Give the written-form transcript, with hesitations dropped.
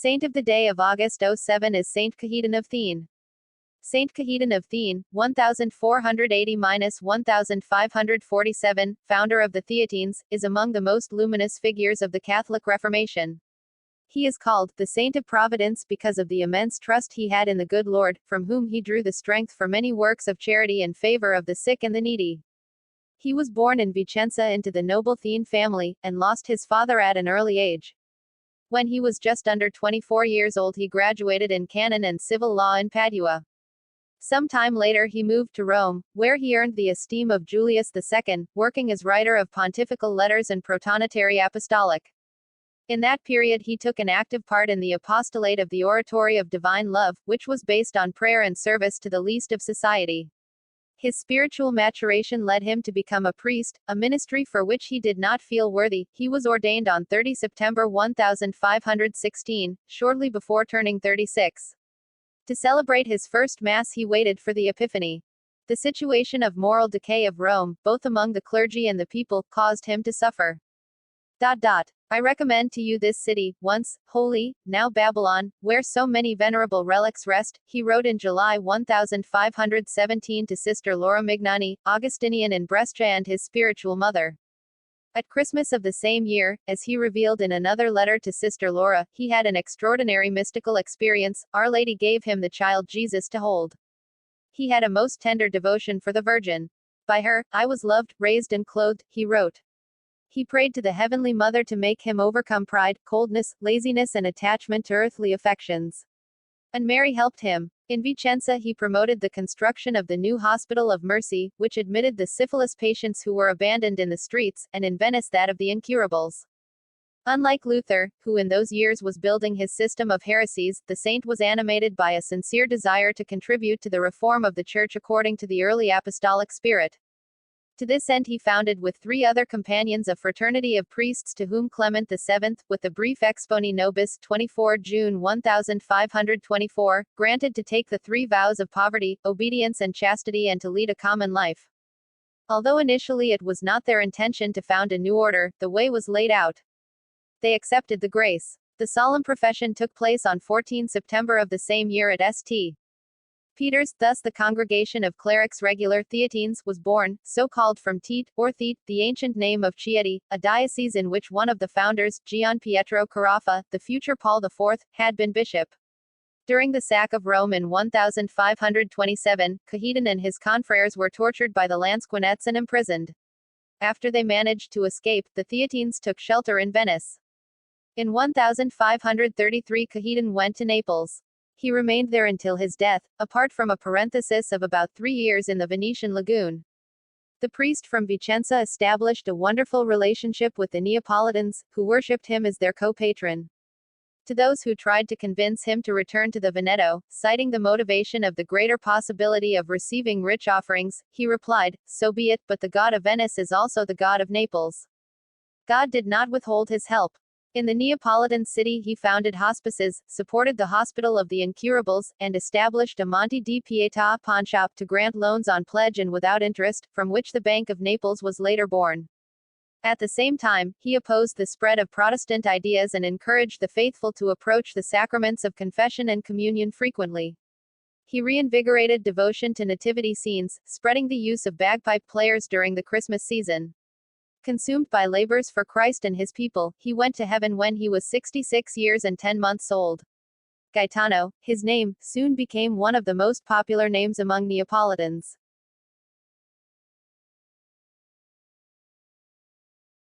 Saint of the day of August 07 is Saint Cajetan of THIENE. Saint Cajetan of THIENE, 1480–1547, founder of the Theatines, is among the most luminous figures of the Catholic Reformation. He is called the Saint of Providence because of the immense trust he had in the good Lord, from whom he drew the strength for many works of charity in favor of the sick and the needy. He was born in Vicenza into the noble THIENE family, and lost his father at an early age. When he was just under 24 years old, he graduated in canon and civil law in Padua. Some time later he moved to Rome, where he earned the esteem of Julius II, working as writer of pontifical letters and protonotary apostolic. In that period he took an active part in the apostolate of the Oratory of Divine Love, which was based on prayer and service to the least of society. His spiritual maturation led him to become a priest, a ministry for which he did not feel worthy. He was ordained on 30 September 1516, shortly before turning 36. To celebrate his first Mass he waited for the Epiphany. The situation of moral decay of Rome, both among the clergy and the people, caused him to suffer. I recommend to you this city, once holy, now Babylon, where so many venerable relics rest, he wrote in July 1517 to Sister Laura Mignani, Augustinian in Brescia, and his spiritual mother. At Christmas of the same year, as he revealed in another letter to Sister Laura, he had an extraordinary mystical experience. Our Lady gave him the child Jesus to hold. He had a most tender devotion for the Virgin. By her, I was loved, raised and clothed, he wrote. He prayed to the Heavenly Mother to make him overcome pride, coldness, laziness and attachment to earthly affections. And Mary helped him. In Vicenza he promoted the construction of the new Hospital of Mercy, which admitted the syphilis patients who were abandoned in the streets, and in Venice that of the incurables. Unlike Luther, who in those years was building his system of heresies, the saint was animated by a sincere desire to contribute to the reform of the Church according to the early apostolic spirit. To this end he founded with 3 other companions a fraternity of priests to whom Clement VII, with the brief Exponi Nobis 24 June 1524, granted to take the 3 vows of poverty, obedience and chastity and to lead a common life. Although initially it was not their intention to found a new order, the way was laid out. They accepted the grace. The solemn profession took place on 14 September of the same year at St. Peter's. Thus the Congregation of Clerics Regular Theatines was born, so called from Tete, or Thete, the ancient name of Chieti, a diocese in which one of the founders, Gian Pietro Carafa, the future Paul IV, had been bishop. During the sack of Rome in 1527, Cajetan and his confreres were tortured by the Lansquenets and imprisoned. After they managed to escape, the Theatines took shelter in Venice. In 1533 Cajetan went to Naples. He remained there until his death, apart from a parenthesis of about 3 years in the Venetian lagoon. The priest from Vicenza established a wonderful relationship with the Neapolitans, who worshipped him as their co-patron. To those who tried to convince him to return to the Veneto, citing the motivation of the greater possibility of receiving rich offerings, he replied, "So be it, but the God of Venice is also the God of Naples." God did not withhold his help. In the Neapolitan city he founded hospices, supported the Hospital of the Incurables, and established a Monte di Pietà pawnshop to grant loans on pledge and without interest, from which the Bank of Naples was later born. At the same time, he opposed the spread of Protestant ideas and encouraged the faithful to approach the sacraments of confession and communion frequently. He reinvigorated devotion to nativity scenes, spreading the use of bagpipe players during the Christmas season. Consumed by labors for Christ and his people, he went to heaven when he was 66 years and 10 months old. Gaetano, his name, soon became one of the most popular names among Neapolitans.